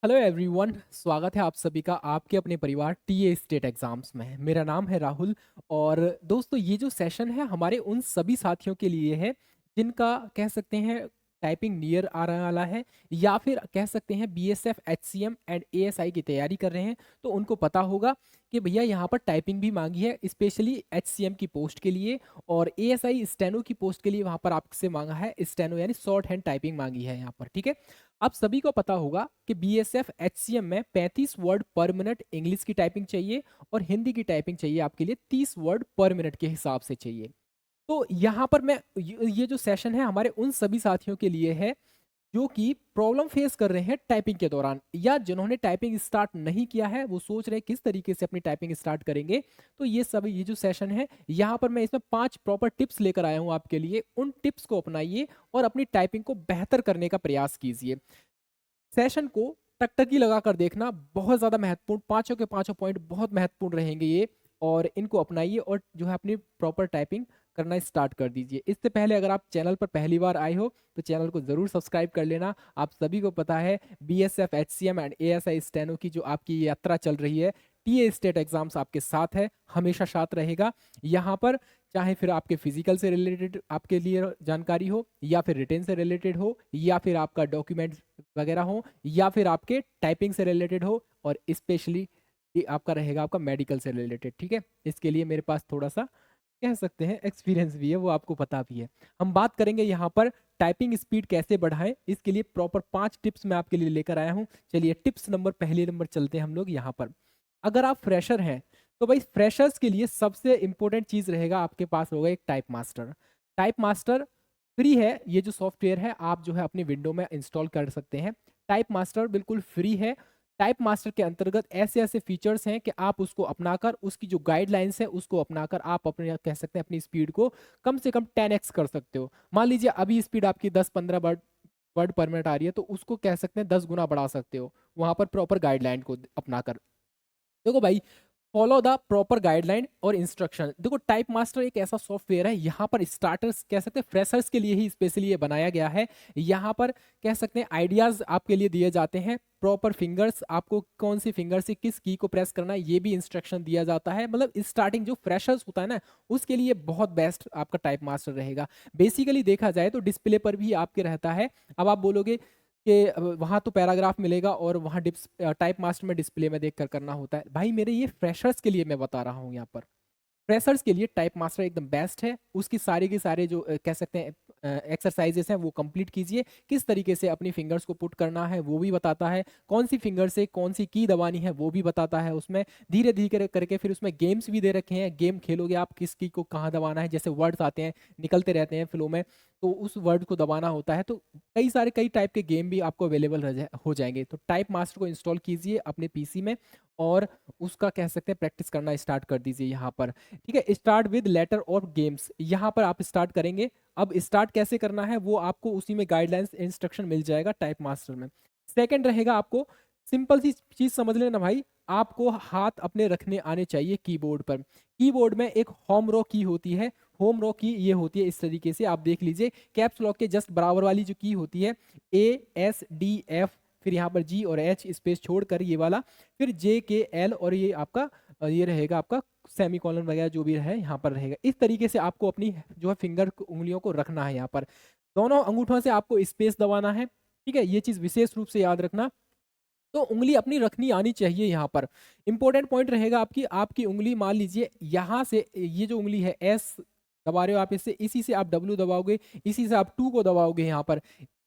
Hello everyone, स्वागत है आप सभी का आपके अपने परिवार टीए स्टेट एग्जाम्स में। मेरा नाम है राहुल। और दोस्तों, ये जो सेशन है हमारे उन सभी साथियों के लिए है जिनका कह सकते हैं टाइपिंग नियर आ रहा वाला है, या फिर कह सकते हैं बीएसएफ एचसीएम एंड एएसआई की तैयारी कर रहे हैं। तो उनको पता होगा कि भैया यहाँ पर टाइपिंग भी मांगी है, स्पेशली एचसीएम की पोस्ट के लिए। और एएसआई स्टेनो की पोस्ट के लिए वहाँ पर आपसे मांगा है स्टेनो, यानी शॉर्ट हैंड टाइपिंग मांगी है यहाँ पर। ठीक है, आप सभी को पता होगा कि बीएसएफ एचसीएम में 35 वर्ड पर मिनट इंग्लिश की टाइपिंग चाहिए, और हिंदी की टाइपिंग चाहिए आपके लिए 30 वर्ड पर मिनट के हिसाब से चाहिए। तो यहाँ पर मैं ये जो सेशन है हमारे उन सभी साथियों के लिए है जो कि प्रॉब्लम फेस कर रहे हैं टाइपिंग के दौरान, या जिन्होंने टाइपिंग स्टार्ट नहीं किया है वो सोच रहे हैं किस तरीके से अपनी टाइपिंग स्टार्ट करेंगे। तो ये जो सेशन है यहाँ पर मैं इसमें 5 प्रॉपर टिप्स लेकर आया हूँ आपके लिए। उन टिप्स को अपनाइए और अपनी टाइपिंग को बेहतर करने का प्रयास कीजिए। सेशन को टकटकी लगा कर देखना बहुत ज़्यादा महत्वपूर्ण, पांचों के पांचों पॉइंट बहुत महत्वपूर्ण रहेंगे ये। और इनको अपनाइए और जो है अपनी प्रॉपर टाइपिंग करना स्टार्ट कर दीजिए। इससे पहले अगर आप चैनल पर पहली बार आए हो तो चैनल को ज़रूर सब्सक्राइब कर लेना। आप सभी को पता है BSF HCM and ASI steno की जो आपकी यात्रा चल रही है, टीए स्टेट एग्जाम्स आपके साथ है, हमेशा साथ रहेगा यहाँ पर। चाहे फिर आपके फिजिकल से रिलेटेड आपके लिए जानकारी हो, या फिर रिटेन से रिलेटेड हो, या फिर आपका डॉक्यूमेंट वगैरह हो, या फिर आपके टाइपिंग से रिलेटेड हो, और स्पेशली आपका रहेगा आपका मेडिकल से रिलेटेड। ठीक है, इसके लिए मेरे पास थोड़ा सा कह सकते हैं एक्सपीरियंस भी है, वो आपको पता भी है। हम बात करेंगे यहाँ पर टाइपिंग स्पीड कैसे बढ़ाएं, इसके लिए प्रॉपर 5 टिप्स मैं आपके लिए लेकर आया हूँ। चलिए टिप्स नंबर पहले नंबर चलते हैं हम लोग यहाँ पर। अगर आप फ्रेशर हैं तो भाई फ्रेशर्स के लिए सबसे इंपॉर्टेंट चीज रहेगा आपके पास होगा एक type master. Type master free है, ये जो सॉफ्टवेयर है आप जो है अपनी विंडो में इंस्टॉल कर सकते हैं। टाइप मास्टर बिल्कुल फ्री है। टाइप मास्टर के अंतर्गत ऐसे ऐसे फीचर्स हैं कि आप उसको अपनाकर, उसकी जो गाइडलाइंस है उसको अपनाकर आप अपने कह सकते हैं अपनी स्पीड को कम से कम 10x कर सकते हो। मान लीजिए अभी स्पीड आपकी 10-15 वर्ड वर्ड पर मिनट आ रही है, तो उसको कह सकते हैं 10 गुना बढ़ा सकते हो वहां पर प्रॉपर गाइडलाइन को अपनाकर। देखो भाई, फॉलो द प्रॉपर गाइडलाइन और इंस्ट्रक्शन। देखो टाइप मास्टर एक ऐसा सॉफ्टवेयर है, यहाँ पर स्टार्टर्स कह सकते हैं फ्रेशर्स के लिए ही स्पेशली ये बनाया गया है। यहाँ पर कह सकते हैं आइडियाज आपके लिए दिए जाते हैं, प्रॉपर फिंगर्स, आपको कौन सी फिंगर से किस की को प्रेस करना है ये भी इंस्ट्रक्शन दिया जाता है। मतलब स्टार्टिंग जो फ्रेशर्स होता है ना, उसके लिए बहुत बेस्ट आपका टाइप मास्टर रहेगा। बेसिकली देखा जाए तो डिस्प्ले पर भी आपके रहता है। अब आप बोलोगे कि वहाँ तो पैराग्राफ मिलेगा और वहाँ डिप्स टाइप मास्टर में डिस्प्ले में देख कर करना होता है। भाई मेरे ये फ्रेशर्स के लिए मैं बता रहा हूँ यहाँ पर। फ्रेशर्स के लिए टाइप मास्टर एकदम बेस्ट है। उसकी सारे के सारे जो कह सकते हैं एक्सरसाइजेस हैं वो कंप्लीट कीजिए। किस तरीके से अपनी फिंगर्स को पुट करना है वो भी बताता है, कौन सी फिंगर से कौन सी की दबानी है वो भी बताता है उसमें। धीरे धीरे करके फिर उसमें गेम्स भी दे रखे हैं, गेम खेलोगे आप, किस की को कहाँ दबाना है, जैसे वर्ड्स आते हैं निकलते रहते हैं फ्लो में, तो उस वर्ड को दबाना होता है। तो कई टाइप के गेम भी आपको अवेलेबल हो जाएंगे। तो टाइप मास्टर को इंस्टॉल कीजिए अपने पीसी में और उसका कह सकते हैं प्रैक्टिस करना स्टार्ट कर दीजिए यहाँ पर। ठीक है, स्टार्ट विद लेटर और गेम्स यहाँ पर आप स्टार्ट करेंगे। अब स्टार्ट कैसे करना है वो आपको उसी में गाइडलाइंस इंस्ट्रक्शन मिल जाएगा टाइप मास्टर में। सेकंड रहेगा, आपको सिंपल सी चीज समझ लेना भाई, आपको हाथ अपने रखने आने चाहिए कीबोर्ड पर। कीबोर्ड में एक होम रो की होती है। होम रो की ये होती है इस तरीके से, आप देख लीजिए कैप्स लॉक के जस्ट बराबर वाली जो की होती है, A S D F, फिर यहाँ पर G और H स्पेस छोड़कर ये वाला, फिर J K L, और ये आपका ये रहेगा आपका सेमी कॉलन वगैरह जो भी है यहाँ पर रहेगा। इस तरीके से आपको अपनी जो है फिंगर उंगलियों को रखना है। यहाँ पर दोनों अंगूठों से आपको स्पेस दबाना है। ठीक है, ये चीज विशेष रूप से याद रखना। तो उंगली अपनी रखनी आनी चाहिए। यहाँ पर इंपॉर्टेंट पॉइंट रहेगा आपकी आपकी उंगली, मान लीजिए यहाँ से ये जो उंगली है एस दबा रहे हो आप, इससे इसी से आप डब्ल्यू दबाओगे, इसी से आप टू को दबाओगे। यहाँ पर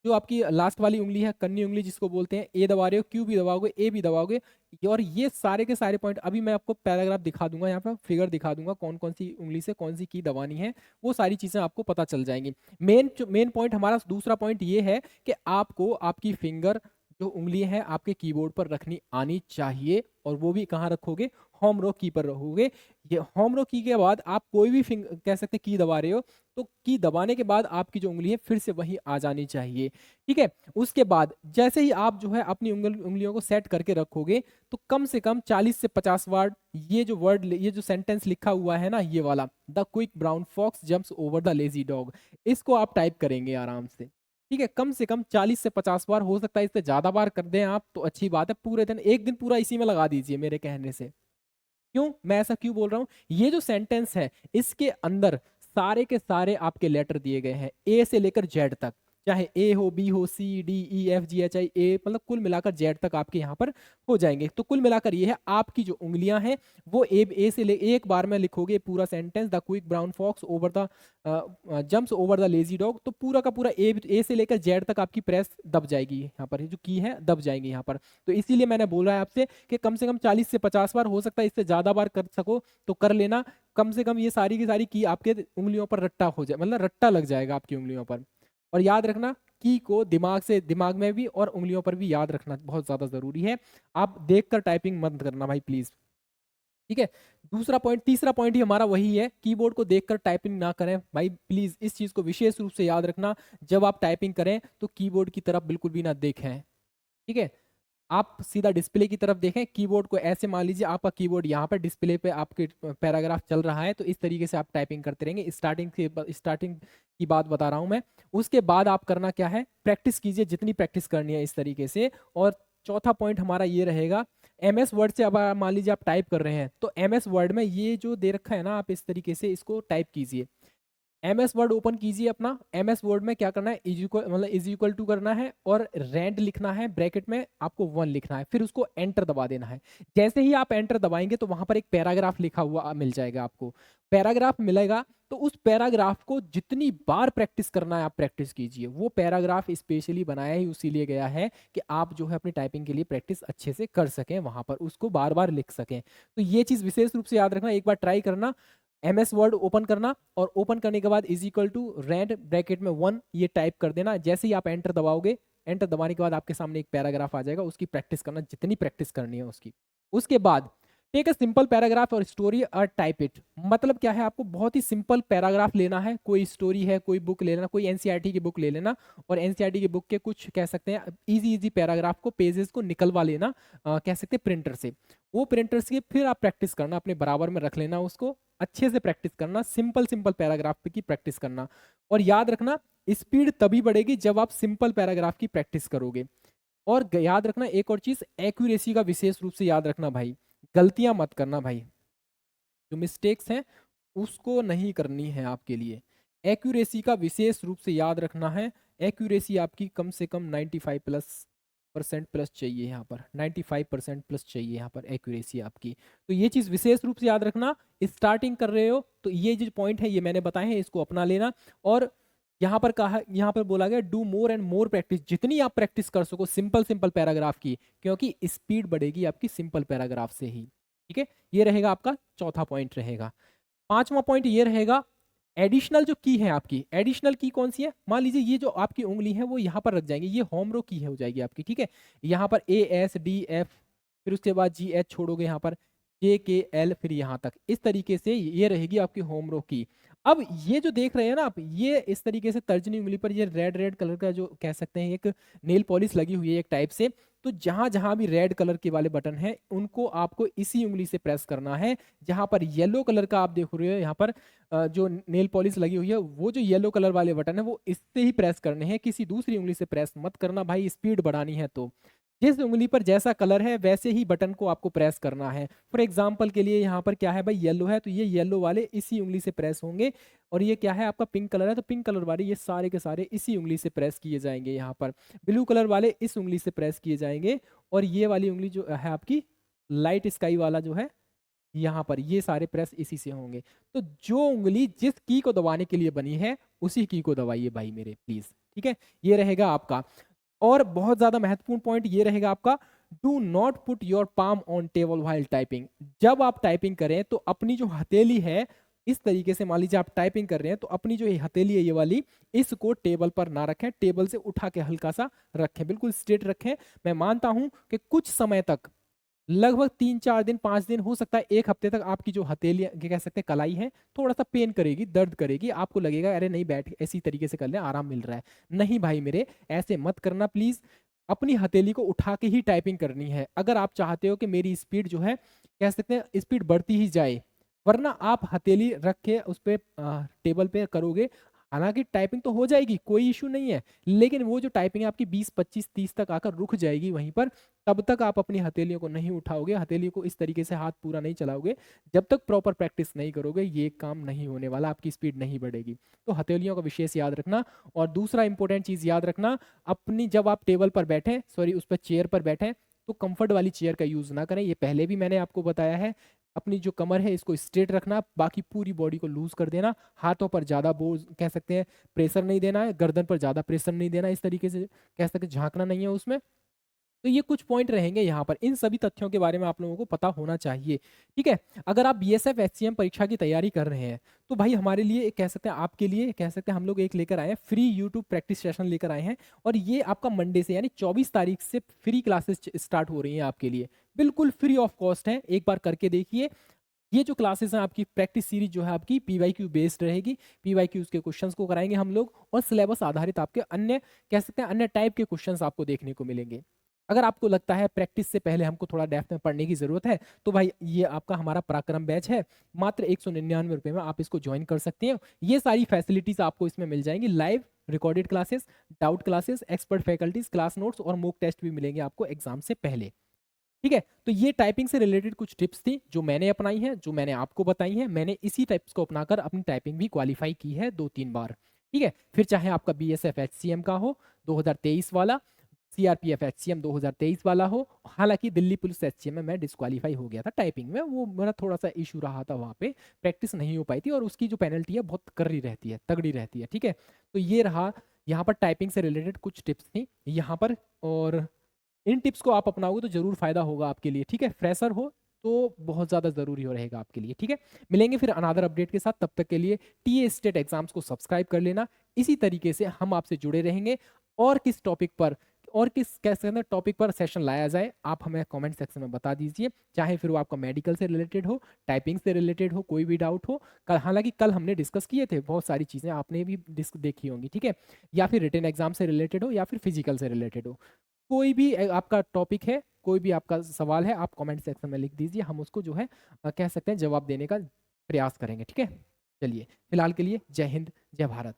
जो आपकी लास्ट वाली उंगली है कन्नी उंगली जिसको बोलते हैं, ए दबा रहे हो, क्यू भी दबाओगे, ए भी दबाओगे। और ये सारे के सारे पॉइंट अभी मैं आपको पैराग्राफ दिखा दूंगा, यहाँ पर फिगर दिखा दूंगा कौन कौन सी उंगली से कौन सी की दबानी है, वो सारी चीजें आपको पता चल जाएंगी। मेन पॉइंट हमारा दूसरा पॉइंट ये है कि आपको आपकी फिंगर जो उंगली है आपके कीबोर्ड पर रखनी आनी चाहिए, और वो भी कहाँ रखोगे, होम रो की पर रखोगे। ये होम रो की के बाद आप कोई भी कह सकते हैं की दबा रहे हो, तो की दबाने के बाद आपकी जो उंगली है फिर से वही आ जानी चाहिए। ठीक है, उसके बाद जैसे ही आप जो है अपनी उंगलियों को सेट करके रखोगे, तो कम से कम 40 से 50 वर्ड, ये जो सेंटेंस लिखा हुआ है ना ये वाला, the quick brown fox jumps over the lazy dog, इसको आप टाइप करेंगे आराम से। ठीक है, कम से कम 40 से 50 बार, हो सकता है इससे ज़्यादा बार कर दें आप तो अच्छी बात है। पूरे दिन, एक दिन पूरा इसी में लगा दीजिए मेरे कहने से। क्यों? मैं ऐसा क्यों बोल रहा हूँ? ये जो सेंटेंस है, इसके अंदर सारे के सारे आपके लेटर दिए गए हैं, ए से लेकर जेड तक। चाहे ए हो, बी हो, सी, डी, ई, एफ, जी, एच, आई, ए, मतलब कुल मिलाकर जेड तक आपके यहाँ पर हो जाएंगे। तो कुल मिलाकर ये है, आपकी जो उँगलियां हैं वो ए से ले एक बार में लिखोगे पूरा sentence, the quick brown fox over the jumps over the lazy dog, तो पूरा का पूरा ए से लेकर जेड तक आपकी प्रेस दब जाएगी, यहाँ पर जो की है दब जाएंगी यहाँ पर। तो इसीलिए मैंने बोला है आपसे कि कम से कम 40 से 50 बार, हो सकता है इससे ज्यादा बार कर सको तो कर लेना। कम से कम ये सारी की सारी की आपके उंगलियों पर रट्टा हो जाए, मतलब रट्टा लग जाएगा आपकी उंगलियों पर। और याद रखना, की को दिमाग में भी और उंगलियों पर भी याद रखना बहुत ज्यादा जरूरी है। आप देखकर टाइपिंग मत करना भाई प्लीज, ठीक है। दूसरा पॉइंट, तीसरा पॉइंट ही हमारा वही है, कीबोर्ड को देखकर टाइपिंग ना करें भाई प्लीज, इस चीज को विशेष रूप से याद रखना। जब आप टाइपिंग करें तो कीबोर्ड की तरफ बिल्कुल भी ना देखें, ठीक है। आप सीधा डिस्प्ले की तरफ देखें, कीबोर्ड को ऐसे मान लीजिए आपका कीबोर्ड यहाँ पर डिस्प्ले पे आपके पैराग्राफ चल रहा है, तो इस तरीके से आप टाइपिंग करते रहेंगे। स्टार्टिंग की बात बता रहा हूँ मैं। उसके बाद आप करना क्या है, प्रैक्टिस कीजिए जितनी प्रैक्टिस करनी है इस तरीके से। और चौथा पॉइंट हमारा ये रहेगा, एम एस वर्ड से अब मान लीजिए आप टाइप कर रहे हैं, तो एम एस वर्ड में ये जो दे रखा है ना, आप इस तरीके से इसको टाइप कीजिए। एम एस वर्ड ओपन कीजिए अपना। एम एस वर्ड में क्या करना है, इज इक्वल मतलब इज इक्वल टू करना है और रैंड लिखना है, ब्रैकेट में आपको 1 लिखना है, फिर उसको एंटर दबा देना है। जैसे ही आप एंटर दबाएंगे तो वहां पर एक पैराग्राफ लिखा हुआ मिल जाएगा आपको। पैराग्राफ मिलेगा तो उस पैराग्राफ को जितनी बार प्रैक्टिस करना है आप प्रैक्टिस कीजिए। वो पैराग्राफ स्पेशली बनाया ही उसी लिए गया है कि आप जो है अपनी टाइपिंग के लिए प्रैक्टिस अच्छे से कर सकें, वहां पर उसको बार बार लिख सकें। तो ये चीज विशेष रूप से याद रखना, एक बार ट्राई करना। एम एस वर्ड ओपन करना और ओपन करने के बाद is equal to rand bracket में 1 ये टाइप कर देना। जैसे ही आप एंटर दबाओगे, एंटर दबाने के बाद आपके सामने एक पैराग्राफ आ जाएगा, उसकी प्रैक्टिस करना जितनी प्रैक्टिस करनी है उसकी। उसके बाद टेक अ सिंपल पैराग्राफ और स्टोरी और टाइप इट। मतलब क्या है, आपको बहुत ही सिंपल पैराग्राफ लेना है, कोई स्टोरी है, कोई बुक ले लेना, कोई एनसीईआरटी की बुक ले लेना, और एनसीईआरटी की बुक के कुछ कह सकते हैं इजी इजी पैराग्राफ को, पेजेस को निकलवा लेना, कह सकते हैं प्रिंटर से। वो प्रिंटर से फिर आप प्रैक्टिस करना, अपने बराबर में रख लेना, उसको अच्छे से प्रैक्टिस करना, सिंपल सिंपल पैराग्राफ की प्रैक्टिस करना। और याद रखना, स्पीड तभी बढ़ेगी जब आप सिंपल पैराग्राफ की प्रैक्टिस करोगे। और याद रखना एक और चीज, एक्यूरेसी का विशेष रूप से याद रखना भाई, गलतियां मत करना भाई, जो मिस्टेक्स हैं उसको नहीं करनी है आपके लिए। एक्यूरेसी का विशेष रूप से याद रखना है। एक्यूरेसी आपकी कम से कम 95 प्लस परसेंट प्लस चाहिए, यहाँ पर 95% प्लस चाहिए यहाँ पर एक्यूरेसी आपकी। तो ये चीज विशेष रूप से याद रखना। स्टार्टिंग कर रहे हो तो ये जो पॉइंट है ये मैंने बताए हैं, इसको अपना लेना। और यहाँ पर कहा, यहाँ पर बोला गया do more and more practice, जितनी आप प्रैक्टिस कर सको सिंपल सिंपल पैराग्राफ की, क्योंकि स्पीड बढ़ेगी आपकी सिंपल पैराग्राफ से ही, ठीक है। ये रहेगा आपका चौथा पॉइंट रहेगा। पांचवा पॉइंट ये रहेगा, एडिशनल जो की है आपकी, एडिशनल की कौन सी है, मान लीजिए ये जो आपकी उंगली है वो यहाँ पर रख जाएंगे, ये होम रो की है हो जाएगी आपकी, ठीक है। यहाँ पर ए एस डी एफ, फिर उसके बाद जी एच छोड़ोगे, यहाँ पर जे के एल, फिर यहाँ तक, इस तरीके से ये रहेगी आपकी होम रो की। अब ये जो देख रहे हैं ना आप, ये इस तरीके से तर्जनी उंगली पर ये रेड रेड कलर का जो कह सकते हैं एक नेल पॉलिश लगी हुई है एक टाइप से। तो जहां जहां भी रेड कलर के वाले बटन हैं उनको आपको इसी उंगली से प्रेस करना है। जहां पर येलो कलर का आप देख रहे हो यहाँ पर जो नेल पॉलिश लगी हुई है, वो जो येलो कलर वाले बटन है वो इससे ही प्रेस करने हैं, किसी दूसरी उंगली से प्रेस मत करना भाई, स्पीड बढ़ानी है तो। जिस उंगली पर जैसा कलर है वैसे ही बटन को आपको प्रेस करना है। फॉर एग्जाम्पल के लिए यहाँ पर क्या है भाई, येलो है तो ये येलो वाले इसी उंगली से प्रेस होंगे। और ये क्या है आपका पिंक कलर है तो पिंक कलर वाले ये सारे के सारे इसी उंगली से प्रेस किए जाएंगे। यहाँ पर ब्लू कलर वाले इस उंगली से प्रेस किए जाएंगे। और ये वाली उंगली जो है आपकी लाइट स्काई वाला जो है, यहाँ पर ये सारे प्रेस इसी से होंगे। तो जो उंगली जिस की को दबाने के लिए बनी है उसी की को दबाइए भाई मेरे प्लीज, ठीक है। ये रहेगा आपका। और बहुत ज्यादा महत्वपूर्ण पॉइंट ये रहेगा आपका, do not put your palm on table while typing. जब आप टाइपिंग करें तो अपनी जो हथेली है, इस तरीके से मान लीजिए आप टाइपिंग कर रहे हैं तो अपनी जो ये हथेली है ये वाली, इसको टेबल पर ना रखें, टेबल से उठा के हल्का सा रखें, बिल्कुल स्ट्रेट रखें। मैं मानता हूं कि कुछ समय तक, लगभग 3 4 दिन 5 दिन, हो सकता है 1 हफ्ते तक आपकी जो हथेली कह सकते हैं कलाई है थोड़ा सा पेन करेगी, दर्द करेगी, आपको लगेगा अरे नहीं बैठ ऐसी तरीके से कर ले आराम मिल रहा है। नहीं भाई मेरे, ऐसे मत करना प्लीज। अपनी हथेली को उठा के ही टाइपिंग करनी है अगर आप चाहते हो कि मेरी स्पीड जो है कह सकते हैं स्पीड बढ़ती ही जाए। वरना आप हथेली रख के उस पर टेबल पे करोगे, हालाँकि टाइपिंग तो हो जाएगी, कोई इश्यू नहीं है, लेकिन वो जो टाइपिंग है आपकी 20, 25, 30 तक आकर रुक जाएगी वहीं पर, तब तक आप अपनी हथेलियों को नहीं उठाओगे, हथेलियों को इस तरीके से हाथ पूरा नहीं चलाओगे, जब तक प्रॉपर प्रैक्टिस नहीं करोगे, ये काम नहीं होने वाला, आपकी स्पीड नहीं बढ़ेगी। तो हथेलियों का विशेष याद रखना। और दूसरा इंपॉर्टेंट चीज़ याद रखना, अपनी जब आप टेबल पर बैठें, सॉरी उस पे चेयर पर बैठें, तो कम्फर्ट वाली चेयर का यूज़ ना करें, ये पहले भी मैंने आपको बताया है। अपनी जो कमर है इसको स्ट्रेट रखना, बाकी पूरी बॉडी को लूज़ कर देना, हाथों पर ज़्यादा बोझ कह सकते हैं प्रेशर नहीं देना है, गर्दन पर ज़्यादा प्रेशर नहीं देना, इस तरीके से कह सकते हैं झाँकना नहीं है उसमें। तो ये कुछ पॉइंट रहेंगे यहाँ पर, इन सभी तथ्यों के बारे में आप लोगों को पता होना चाहिए, ठीक है? अगर आप बीएसएफ एचसीएम परीक्षा की तैयारी कर रहे हैं, तो भाई हमारे लिए एक कह सकते हैं, आपके लिए कह सकते हैं, हम लोग एक लेकर आए हैं, फ्री यूट्यूब प्रैक्टिस सेशन लेकर आए हैं। और ये आपका मंडे से यानी 24 तारीख से फ्री क्लासेस स्टार्ट हो रही हैं आपके लिए, बिल्कुल फ्री ऑफ कॉस्ट है, एक बार करके देखिए। ये जो क्लासेस हैं आपकी प्रैक्टिस सीरीज जो है आपकी पीवाईक्यू बेस्ड रहेगी, पीवाईक्यूज के क्वेश्चंस को कराएंगे हम लोग, और सिलेबस आधारित आपके अन्य कह सकते हैं अन्य टाइप के क्वेश्चंस आपको देखने को मिलेंगे। अगर आपको लगता है प्रैक्टिस से पहले हमको थोड़ा डेप्थ में पढ़ने की जरूरत है, तो भाई ये आपका हमारा पराक्रम बैच है, मात्र 199 रुपए में आप इसको ज्वाइन कर सकते हैं। ये सारी फैसिलिटीज आपको इसमें मिल जाएंगी, live recorded classes, doubt classes, expert faculties, class notes और मॉक टेस्ट भी मिलेंगे आपको एग्जाम से पहले, ठीक है? तो ये टाइपिंग से रिलेटेड कुछ टिप्स थी जो मैंने अपनाई हैं, जो मैंने आपको बताई हैं। मैंने इसी टिप्स को अपनाकर अपनी टाइपिंग भी क्वालिफाई की है 2-3 बार, ठीक है? फिर चाहे आपका बीएसएफ एचसीएम का हो 2023 वाला, सीआरपीएफ एचसीएम 2023 वाला हो। हालांकि दिल्ली पुलिस एचसीएम में मैं डिस्क्वालीफाई हो गया था टाइपिंग में, वो मेरा थोड़ा सा इशू रहा था, वहाँ पे प्रैक्टिस नहीं हो पाई थी, और उसकी जो पेनल्टी है बहुत कररी रहती है, तगड़ी रहती है, ठीक है? तो ये रहा यहाँ पर टाइपिंग से रिलेटेड कुछ टिप्स थी यहाँ पर। और इन टिप्स को आप अपनाओगे तो जरूर फायदा होगा आपके लिए, ठीक है? फ्रेशर हो तो बहुत ज़्यादा ज़रूरी हो रहेगा आपके लिए, ठीक है? मिलेंगे फिर अनदर अपडेट के साथ, तब तक के लिए टीए स्टेट एग्जाम्स को सब्सक्राइब कर लेना। इसी तरीके से हम आपसे जुड़े रहेंगे, और किस टॉपिक पर और किस कैसे टॉपिक पर सेशन लाया जाए आप हमें कमेंट सेक्शन में बता दीजिए, चाहे फिर वो आपका मेडिकल से रिलेटेड हो, टाइपिंग से रिलेटेड हो, कोई भी डाउट हो। कल हालांकि कल हमने डिस्कस किए थे बहुत सारी चीज़ें, आपने भी देखी होंगी, ठीक है? या फिर रिटन एग्जाम से रिलेटेड हो, या फिर फिजिकल से रिलेटेड हो, कोई भी आपका टॉपिक है, कोई भी आपका सवाल है, आप कमेंट सेक्शन में लिख दीजिए, हम उसको जो है कह सकते हैं जवाब देने का प्रयास करेंगे, ठीक है? चलिए, फिलहाल के लिए जय हिंद, जय भारत।